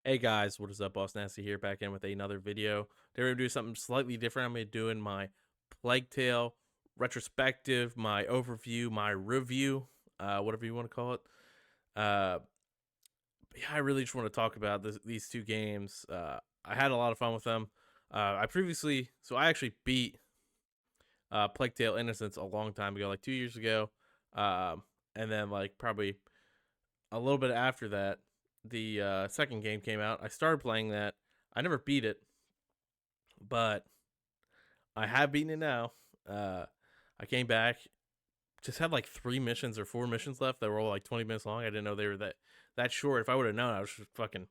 Hey guys, what is up? Boss Nasty here, back in with another video. Today we're gonna do something slightly different. I'm gonna be doing my Plague Tale retrospective, my overview, my review, whatever you want to call it. Uh, but yeah, I really just want to talk about these two games. I had a lot of fun with them. I actually beat Plague Tale Innocence a long time ago, like 2 years ago, and then like probably a little bit after that, the second game came out. I started playing that. I never beat it, but I have beaten it now. Uh, I came back, just had like 3 missions or 4 missions left that were all like 20 minutes long. I didn't know they were that short. If I would have known, I was just fucking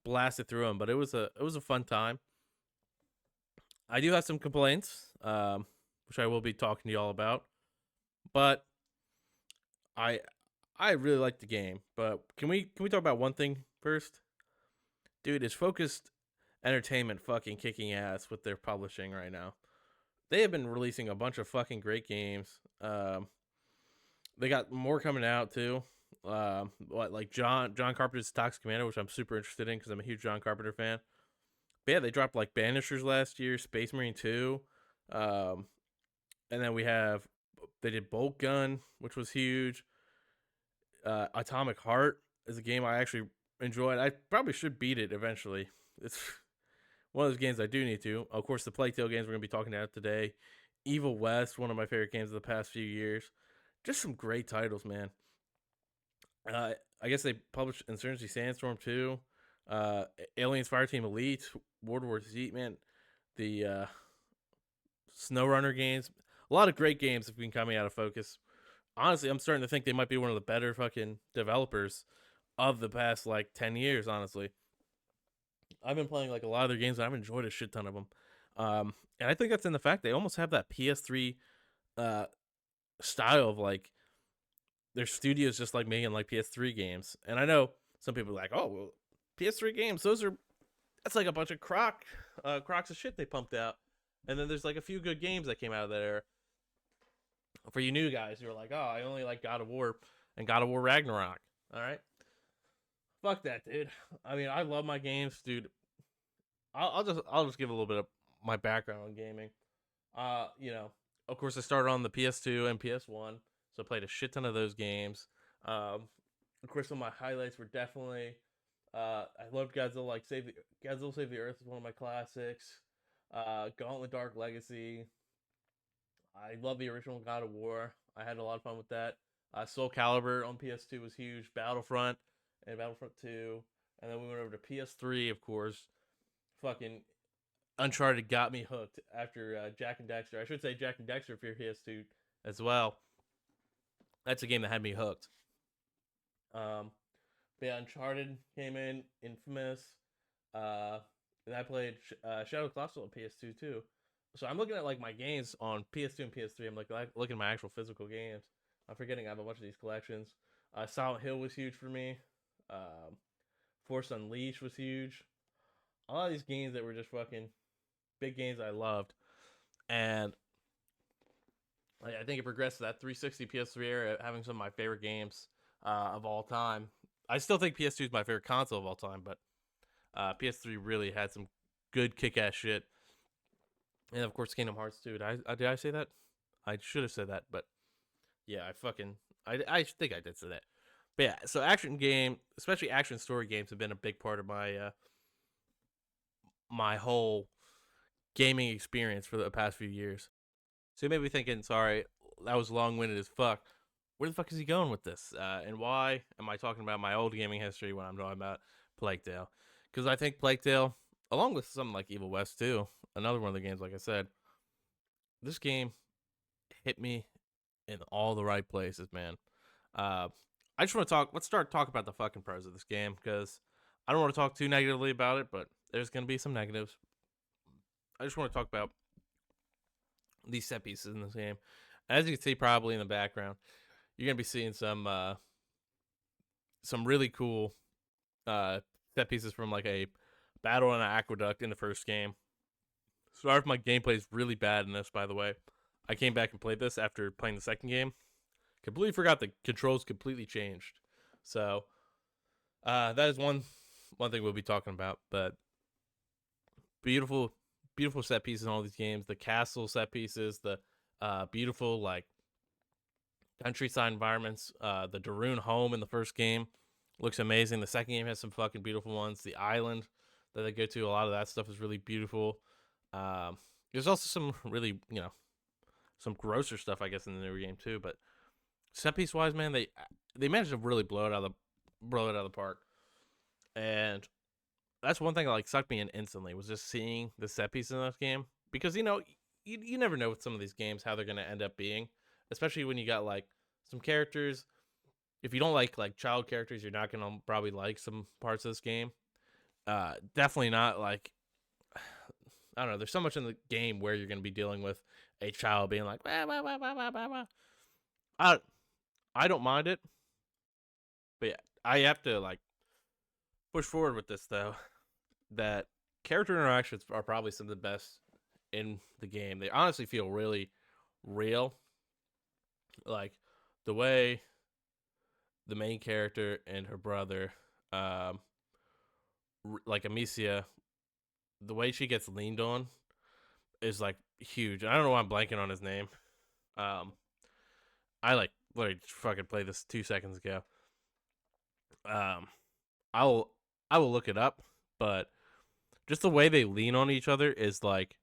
blasted through them. But it was a fun time. I do have some complaints, which I will be talking to y'all about. But I I really like the game. But can we talk about one thing first? Dude, is Focused Entertainment fucking kicking ass with their publishing right now. They have been releasing a bunch of fucking great games. They got more coming out too. Like John Carpenter's Toxic Commando, which I'm super interested in because I'm a huge John Carpenter fan. But yeah, they dropped like Banishers last year, Space Marine 2, um, and then they did Bolt Gun, which was huge. Atomic Heart is a game I actually enjoyed. I probably should beat it eventually. It's one of those games I do need to. Of course, the Plague Tale games we're gonna be talking about today. Evil West, one of my favorite games of the past few years. Just some great titles, man. I guess they published Insurgency Sandstorm too. Uh, Aliens Fireteam Elite, World War Z, man. The SnowRunner games, a lot of great games have been coming out of Focus. Honestly, I'm starting to think they might be one of the better fucking developers of the past like 10 years. Honestly, I've been playing like a lot of their games, and I've enjoyed a shit ton of them. And I think that's in the fact they almost have that PS3 uh, style of like their studios just like making like PS3 games. And I know some people are like, oh, well, PS3 games, that's like a bunch of crocs of shit they pumped out. And then there's like a few good games that came out of that era. For you new guys, you're like, oh, I only like God of War and God of War Ragnarok. All right, fuck that, dude. I mean, I love my games, dude. I'll just give a little bit of my background on gaming. You know, of course, I started on the PS2 and PS1, so I played a shit ton of those games. Of course, some of my highlights were definitely I loved Godzilla. Like Godzilla Save the Earth is one of my classics. Gauntlet Dark Legacy. I love the original God of War. I had a lot of fun with that. Soul Calibur on PS2 was huge. Battlefront and Battlefront 2, and then we went over to PS3, of course. Fucking Uncharted got me hooked after Jack and Dexter. I should say Jack and Dexter for PS2 as well. That's a game that had me hooked. Um, but yeah, Uncharted came in, Infamous, uh, and I played Shadow Colossus on PS2 too. So I'm looking at like my games on PS2 and PS3. I'm like looking at my actual physical games. I'm forgetting I have a bunch of these collections. Silent Hill was huge for me. Um, Force Unleashed was huge. A lot of these games that were just fucking big games I loved, and like, I think it progressed to that 360 PS3 era, having some of my favorite games of all time. I still think PS2 is my favorite console of all time, but PS3 really had some good kick-ass shit. And of course, Kingdom Hearts 2. Did I say that? I should have said that, but yeah, I think I did say that. But yeah, so action game, especially action story games, have been a big part of my whole gaming experience for the past few years. So you may be thinking, sorry, that was long winded as fuck. Where the fuck is he going with this? And why am I talking about my old gaming history when I'm talking about Plague Tale? Because I think Plague Tale, along with something like Evil West 2, another one of the games, like I said, this game hit me in all the right places, man. Uh, I just want to talk. Let's start talking about the fucking pros of this game because I don't want to talk too negatively about it, but there's gonna be some negatives. I just want to talk about these set pieces in this game. As you can see, probably in the background, you're gonna be seeing some really cool set pieces from like a battle in an aqueduct in the first game. Sorry if my gameplay is really bad in this, by the way. I came back and played this after playing the second game. Completely forgot the controls completely changed. So that is one one thing we'll be talking about. But beautiful, beautiful set pieces in all these games. The castle set pieces, the beautiful like countryside environments. The Darun home in the first game looks amazing. The second game has some fucking beautiful ones. The island that they go to, a lot of that stuff is really beautiful. There's also some really, some grosser stuff, I guess, in the newer game too. But set piece wise, man, they managed to really blow it out of the park. And that's one thing that like sucked me in instantly was just seeing the set pieces in this game because you never know with some of these games how they're gonna end up being, especially when you got like some characters. If you don't like child characters, you're not gonna probably like some parts of this game. Definitely not like I don't know. There's so much in the game where you're gonna be dealing with a child being like, wah, wah, wah, wah, wah, wah, wah. I I don't mind it, but yeah, I have to like push forward with this though. That character interactions are probably some of the best in the game. They honestly feel really real. Like the way the main character and her brother, um, like Amicia, the way she gets leaned on is like huge. I don't know why I'm blanking on his name. Um, I like literally fucking played this 2 seconds ago. Um, I'll I will look it up, but just the way they lean on each other is like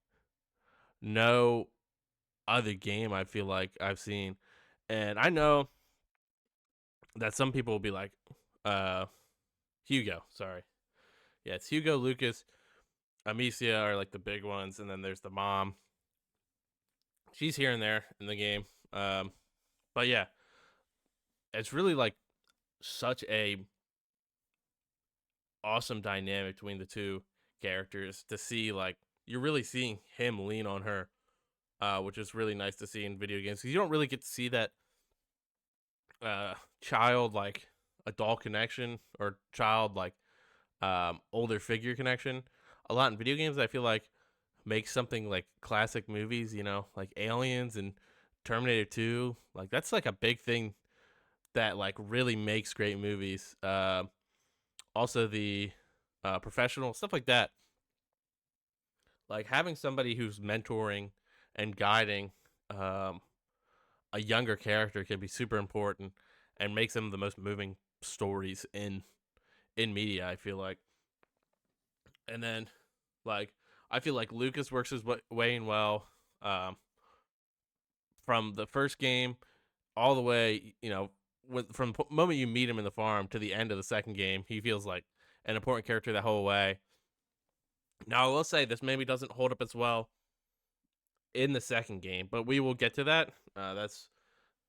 no other game I feel like I've seen. And I know that some people will be like, uh, Hugo, sorry. Yeah, it's Hugo, Lucas, Amicia are like the big ones, and then there's the mom. She's here and there in the game. But yeah, it's really like such a awesome dynamic between the two characters to see like you're really seeing him lean on her, which is really nice to see in video games because you don't really get to see that child like adult connection or child like older figure connection a lot in video games. I feel like makes something like classic movies, like Aliens and Terminator 2. Like that's like a big thing that like really makes great movies. Also the professional stuff like that. Like having somebody who's mentoring and guiding um, a younger character can be super important and make some of the most moving stories in media. I feel like, and then like I feel like Lucas works his way in well um, from the first game all the way. From the moment you meet him in the farm to the end of the second game, he feels like an important character that whole way. Now I will say this maybe doesn't hold up as well in the second game, but we will get to that. That's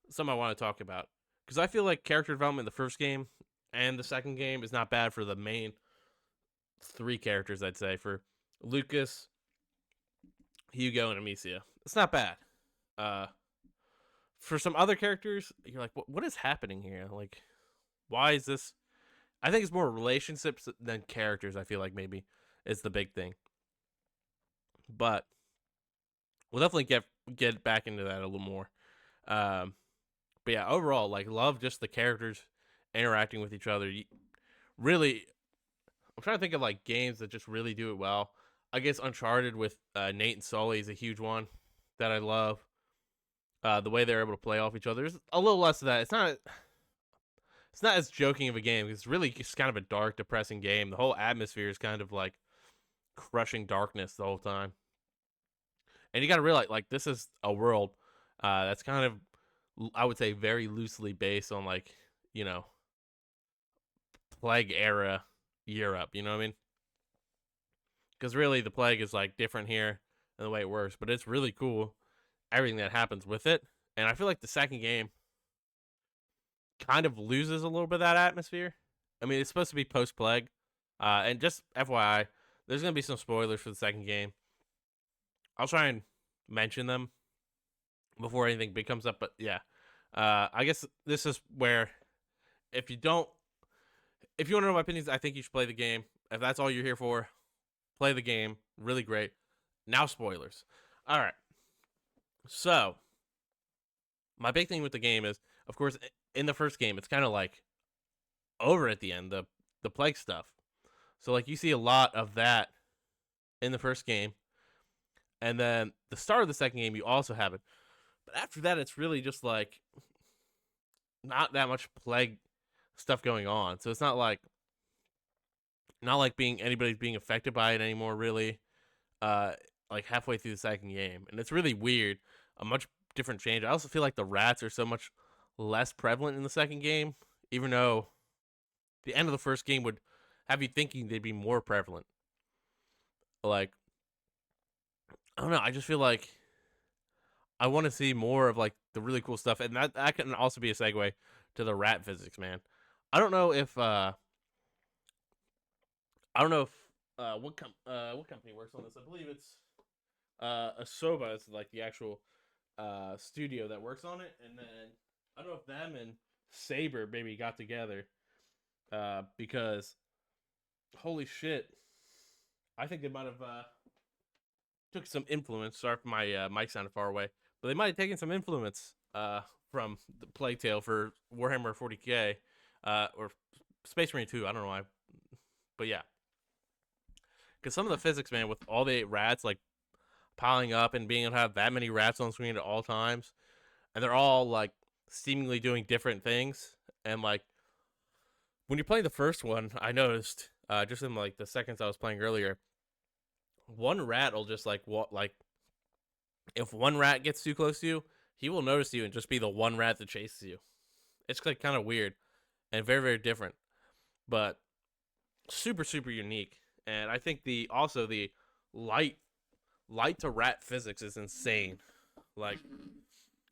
something I want to talk about because I feel like character development in the first game and the second game is not bad for the main three characters. I'd say for Lucas, Hugo, and Amicia, it's not bad. Uh, for some other characters, you're like, what is happening here? Like, why is this? I think it's more relationships than characters. I feel like maybe is the big thing, but we'll definitely get back into that a little more. Um, but yeah, overall, like love just the characters interacting with each other. Really, I'm trying to think of like games that just really do it well. I guess Uncharted with Nate and Sully is a huge one that I love. The way they're able to play off each other. There's a little less of that. It's not as joking of a game. It's really just kind of a dark, depressing game. The whole atmosphere is kind of like crushing darkness the whole time. And you got to realize, like, this is a world that's kind of, I would say, very loosely based on like, you know, plague era Europe. You know what I mean? Because really, the plague is like different here than the way it works. But it's really cool everything that happens with it. And I feel like the second game kind of loses a little bit of that atmosphere. I mean, it's supposed to be post plague, and just FYI, there's gonna be some spoilers for the second game. I'll try and mention them before anything big comes up. But yeah, I guess this is where if you don't, if you want to know my opinions, I think you should play the game. If that's all you're here for, play the game. Really great. Now spoilers. All right. So my big thing with the game is, of course, in the first game, it's kind of like over at the end, the plague stuff. So like you see a lot of that in the first game, and then the start of the second game you also have it. But after that, it's really just like not that much plague stuff going on. So it's not like being anybody's being affected by it anymore. Really, uh, like halfway through the second game, and it's really weird. A much different change. I also feel like the rats are so much less prevalent in the second game, even though the end of the first game would have you thinking they'd be more prevalent. Like, I don't know. I just feel like I want to see more of like the really cool stuff, and that can also be a segue to the rat physics, man. I don't know if I don't know if what company works on this. I believe it's Asoba is like the actual studio that works on it, and then I don't know if them and Saber maybe got together because holy shit, I think they might have took some influence. Sorry if my mic sounded far away, but they might have taken some influence from the Plague Tale for Warhammer 40k or Space Marine 2. I don't know why, but yeah, because some of the physics, man, with all the rats like piling up and being able to have that many rats on screen at all times, and they're all like seemingly doing different things, and like when you're playing the first one, I noticed just in like the seconds I was playing earlier, one rat will just like what like if one rat gets too close to you, he will notice you and just be the one rat that chases you. It's like kind of weird and very very different, but super super unique. And I think the also the light light to rat physics is insane. Like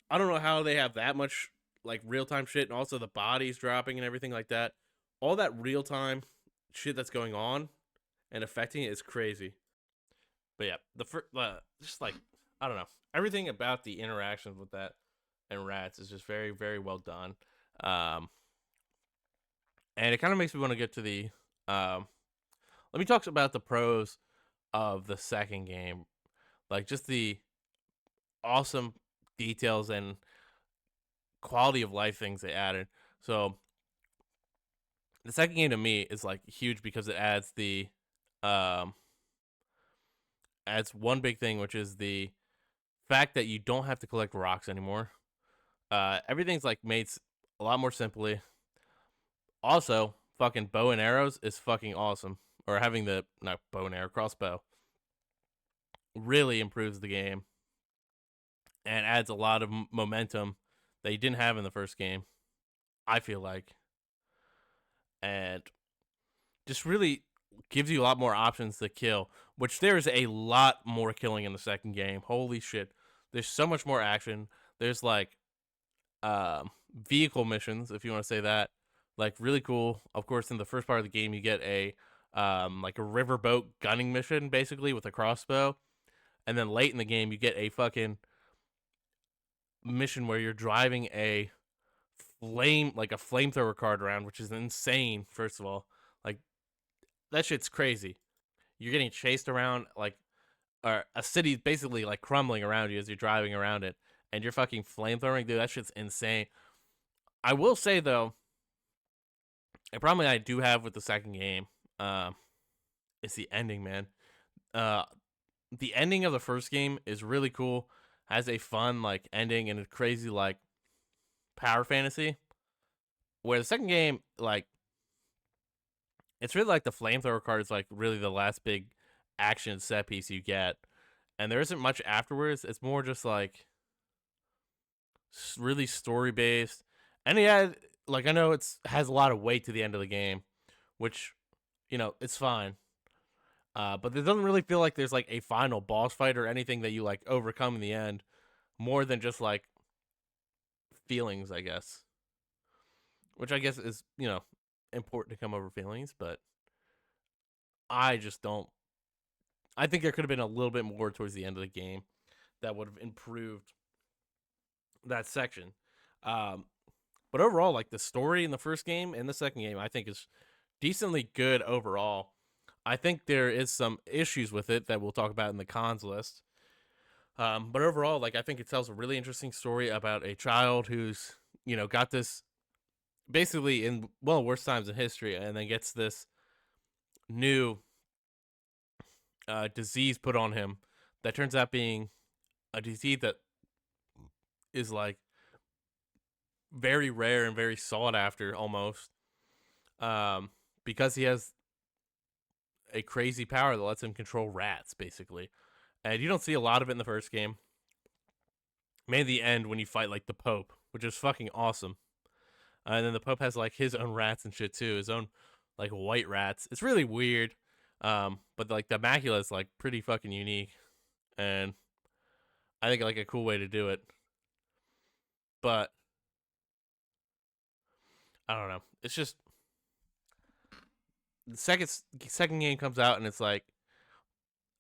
I don't know how they have that much like real time shit, and also the bodies dropping and everything like that. All that real time shit that's going on and affecting it is crazy. But yeah, the first just like I don't know, everything about the interactions with that and rats is just very very well done. Um, and it kind of makes me want to get to the let me talk about the pros of the second game, like just the awesome details and quality of life things they added. So the second game to me is like huge because it um adds one big thing, which is the fact that you don't have to collect rocks anymore. Everything's like made a lot more simply. Also, fucking bow and arrows is fucking awesome. Or having the not bow and arrow crossbow really improves the game and adds a lot of momentum that you didn't have in the first game. I feel like, and just really gives you a lot more options to kill. Which there's a lot more killing in the second game. Holy shit! There's so much more action. There's like vehicle missions, if you want to say that, like really cool. Of course, in the first part of the game, you get a like a riverboat gunning mission, basically with a crossbow, and then late in the game, you get a fucking mission where you're driving a like a flamethrower cart around, which is insane. First of all, like that shit's crazy. You're getting chased around like or a city basically like crumbling around you as you're driving around it, and you're fucking flamethrowing, dude. That shit's insane. I will say though, a problem I do have with the second game, um, is the ending, man. Uh, the ending of the first game is really cool, has a fun like ending and a crazy like power fantasy. Where the second game, like, it's really like the flamethrower card is like really the last big action set piece you get, and there isn't much afterwards. It's more just like really story based, and yeah, like I know it's has a lot of weight to the end of the game, which it's fine. But it doesn't really feel like there's like a final boss fight or anything that you like overcome in the end, more than just like feelings, I guess. Which I guess is important to come over feelings, but I just don't. I think there could have been a little bit more towards the end of the game that would have improved that section. Um, but overall, like the story in the first game and the second game, I think is decently good overall. I think there is some issues with it that we'll talk about in the cons list. But overall, like I think it tells a really interesting story about a child who's got this basically in worst times in history, and then gets this new disease put on him that turns out being a disease that is like very rare and very sought after almost, um, because he has a crazy power that lets him control rats basically, and you don't see a lot of it in the first game. Maybe the end when you fight like the Pope, which is fucking awesome. And then the Pope has like his own rats and shit too, his own like white rats. It's really weird, but like the macula is like pretty fucking unique, and I think like a cool way to do it. But I don't know. It's just the second game comes out and it's like,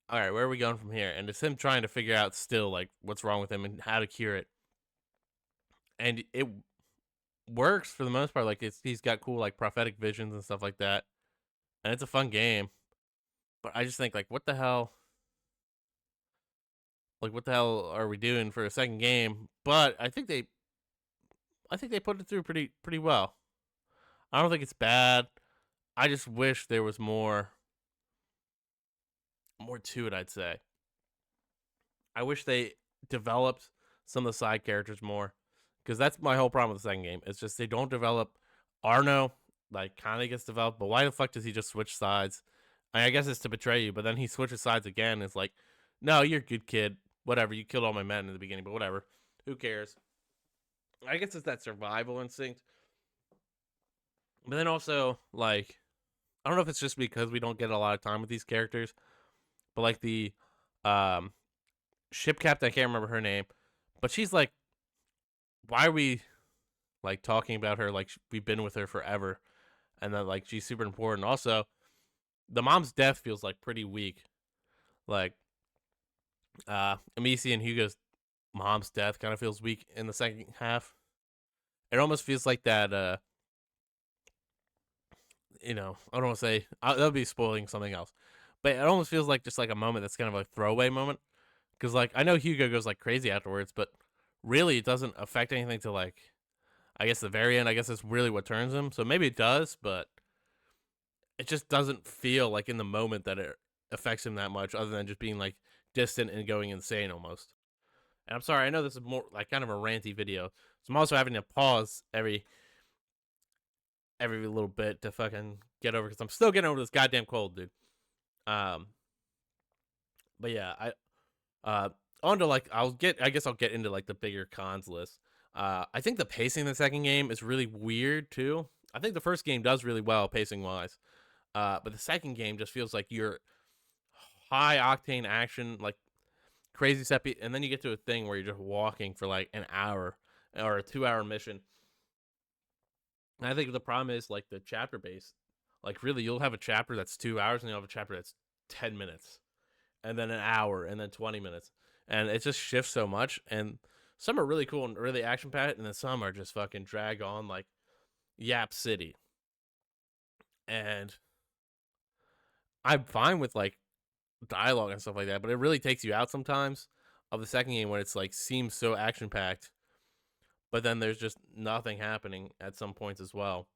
all right, where are we going from here? And it's him trying to figure out still like what's wrong with him and how to cure it. And it works for the most part. Like he's got cool like prophetic visions and stuff like that, and it's a fun game. But I just think like, what the hell? Like, what the hell are we doing for a second game? But I think they put it through pretty well. I don't think it's bad. I just wish there was more to it. I'd say. I wish they developed some of the side characters more, because that's my whole problem with the second game. It's just they don't develop Arno. Like, kind of gets developed, but why the fuck does he just switch sides? I guess it's to betray you, but then he switches sides again. It's like, no, you're a good kid. Whatever, you killed all my men in the beginning, but whatever. Who cares? I guess it's that survival instinct. But then also, like, I don't know if it's just because we don't get a lot of time with these characters, but like the um ship captain, I can't remember her name, but she's like, why are we like talking about her like we've been with her forever, and then like she's super important. Also, the mom's death feels like pretty weak. Like Amicia and Hugo's mom's death kind of feels weak in the second half. It almost feels like that. I don't want to say that would be spoiling something else, but it almost feels like just like a moment that's kind of a throwaway moment. Because like I know Hugo goes like crazy afterwards, but really it doesn't affect anything to like, I guess, the very end. I guess it's really what turns him. So maybe it does, but it just doesn't feel like in the moment that it affects him that much, other than just being like distant and going insane almost. And I'm sorry, I know this is more like kind of a ranty video, so I'm also having to pause every little bit to fucking get over, because I'm still getting over this goddamn cold, dude. Um, but yeah, uh on to like I guess I'll get into like the bigger cons list. I think the pacing in the second game is really weird too. I think the first game does really well pacing wise. But the second game just feels like you're high octane action, like crazy set and then you get to a thing where you're just walking for like an hour or a 2 hour mission. And I think the problem is like the chapter base. Like really, you'll have a chapter that's 2 hours, and you'll have a chapter that's 10 minutes, and then an hour, and then 20 minutes, and it just shifts so much. And some are really cool and really action packed, and then some are just fucking drag on like Yap City. And I'm fine with like dialogue and stuff like that, but it really takes you out sometimes of the second game when it's like seems so action packed, but then there's just nothing happening at some points as well.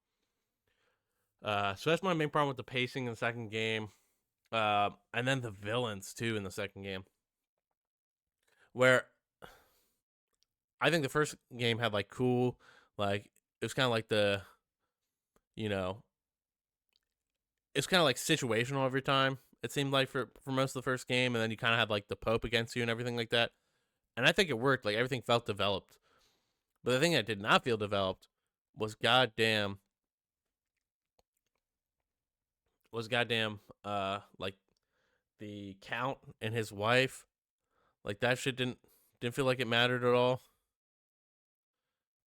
So that's my main problem with the pacing in the second game. And then the villains too in the second game, where I think the first game had like cool, like it was kind of like you know, it's kind of like situational every time. It seemed like for most of the first game, and then you kind of had like the Pope against you and everything like that. And I think it worked. Like everything felt developed. But the thing that did not feel developed was goddamn like the Count and his wife. Like that shit didn't feel like it mattered at all.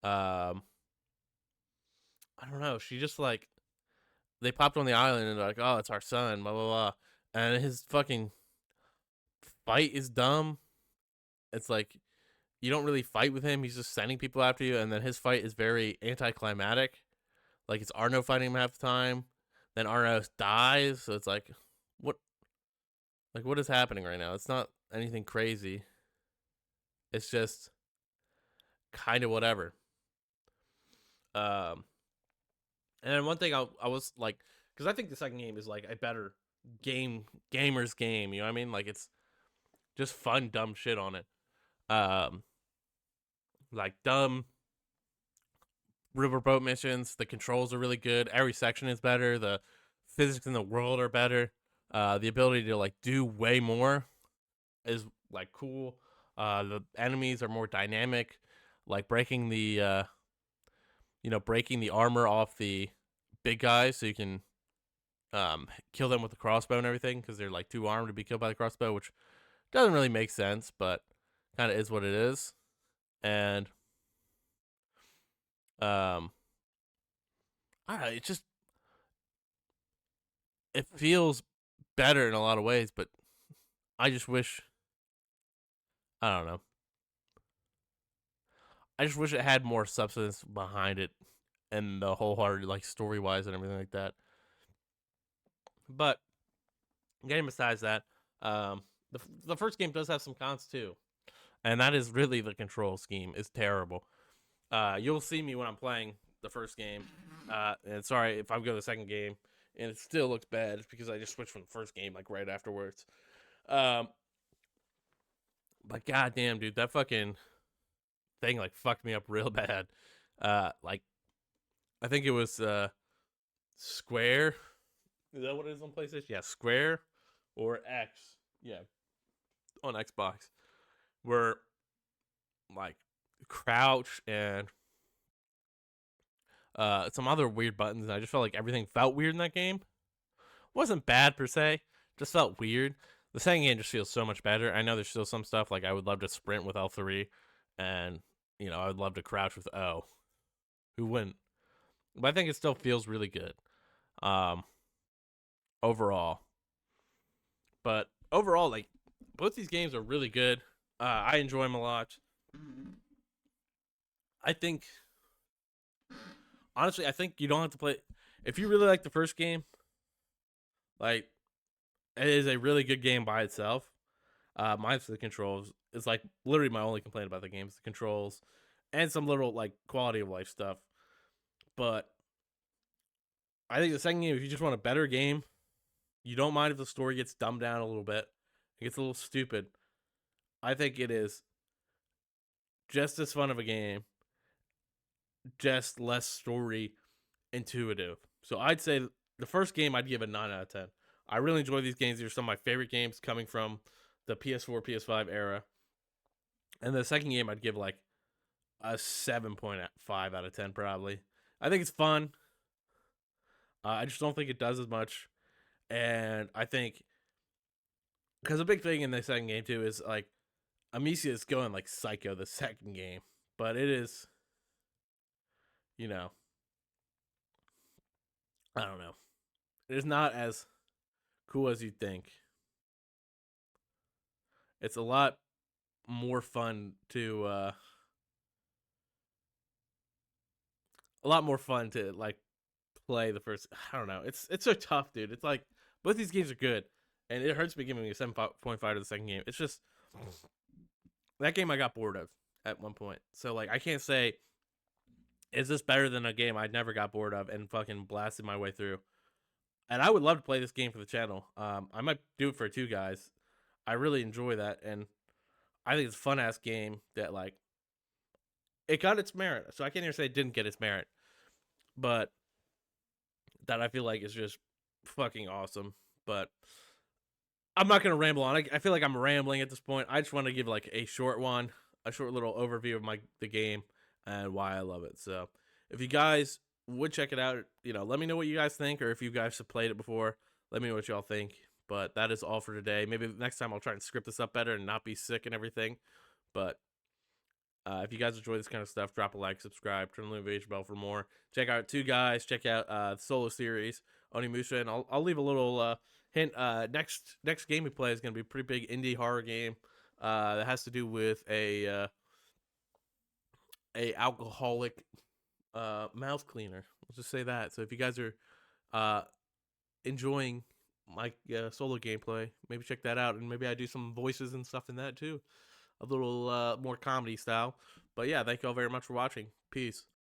Um I don't know. She just like they popped on the island and they're like, oh, it's our son, blah blah blah. And his fucking fight is dumb. It's like you don't really fight with him. He's just sending people after you, and then his fight is very anticlimactic. Like it's Arno fighting him half the time. Then Arno dies, so it's what what is happening right now? It's not anything crazy. It's just kind of whatever. Um, and then one thing I was like because I think the second game is like a better gamer's game. You know what I mean? Like it's just fun, dumb shit on it. Um, like dumb riverboat missions. The controls are really good. Every section is better. The physics in the world are better. The ability to like do way more is like cool. The enemies are more dynamic, like breaking the armor off the big guys so you can kill them with the crossbow and everything because they're like too armed to be killed by the crossbow, which doesn't really make sense, but kind of is what it is. And um, I don't know, it feels better in a lot of ways, but I just wish I don't know. I just wish it had more substance behind it and the wholehearted like story wise and everything like that. But getting besides that, the first game does have some cons too, and that is really the control scheme is terrible. You'll see me when I'm playing the first game, and sorry if I go to the second game and it still looks bad because I just switched from the first game like right afterwards. Um, but goddamn, dude, that fucking thing like fucked me up real bad. Like I think it was Square. Is that what it is on PlayStation? Yeah, Square or X. Yeah, on Xbox. Where like crouch and some other weird buttons, and I just felt like everything felt weird in that game. Wasn't bad per se, just felt weird. The second game just feels so much better. I know there's still some stuff like I would love to sprint with L3, and I would love to crouch with O. Who wouldn't? But I think it still feels really good. Um, overall, but overall, like both these games are really good. I enjoy them a lot. I think honestly, I think you don't have to play if you really like the first game. Like it is a really good game by itself. Mine's the controls. It's like literally my only complaint about the game is the controls and some little like quality of life stuff. But I think the second game, if you just want a better game, you don't mind if the story gets dumbed down a little bit, it gets a little stupid. I think it is just as fun of a game, just less story intuitive. So I'd say the first game I'd give a 9 out of 10. I really enjoy these games. These are some of my favorite games coming from the PS4, PS5 era. And the second game I'd give like a 7.5 out of 10 probably. I think it's fun. I just don't think it does as much. And I think because a big thing in the second game too is like Amicia is going like psycho the second game, but it is, you know, I don't know. It is not as cool as you'd think. It's a lot more fun to like play the first. I don't know. It's so tough, dude. It's like both these games are good, and it hurts me giving me a 7.5 to the second game. It's just that game I got bored of at one point. So like I can't say is this better than a game I never got bored of and fucking blasted my way through. And I would love to play this game for the channel. I might do it for two guys. I really enjoy that, and I think it's a fun ass game that like it got its merit. So I can't even say it didn't get its merit, but that I feel like is just fucking awesome. But I'm not gonna ramble on. I feel like I'm rambling at this point. I just want to give like a short one, a short little overview of the game and why I love it. So if you guys would check it out, let me know what you guys think, or if you guys have played it before, let me know what y'all think. But that is all for today. Maybe next time I'll try and script this up better and not be sick and everything. But if you guys enjoy this kind of stuff, drop a like, subscribe, turn the notification bell for more. Check out two guys. Check out the solo series, Onimusha, and I'll leave a little hint. Next game we play is going to be a pretty big indie horror game that has to do with a alcoholic mouth cleaner. Let's just say that. So if you guys are enjoying my solo gameplay, maybe check that out, and maybe I do some voices and stuff in that too, a little more comedy style. But yeah, thank you all very much for watching. Peace.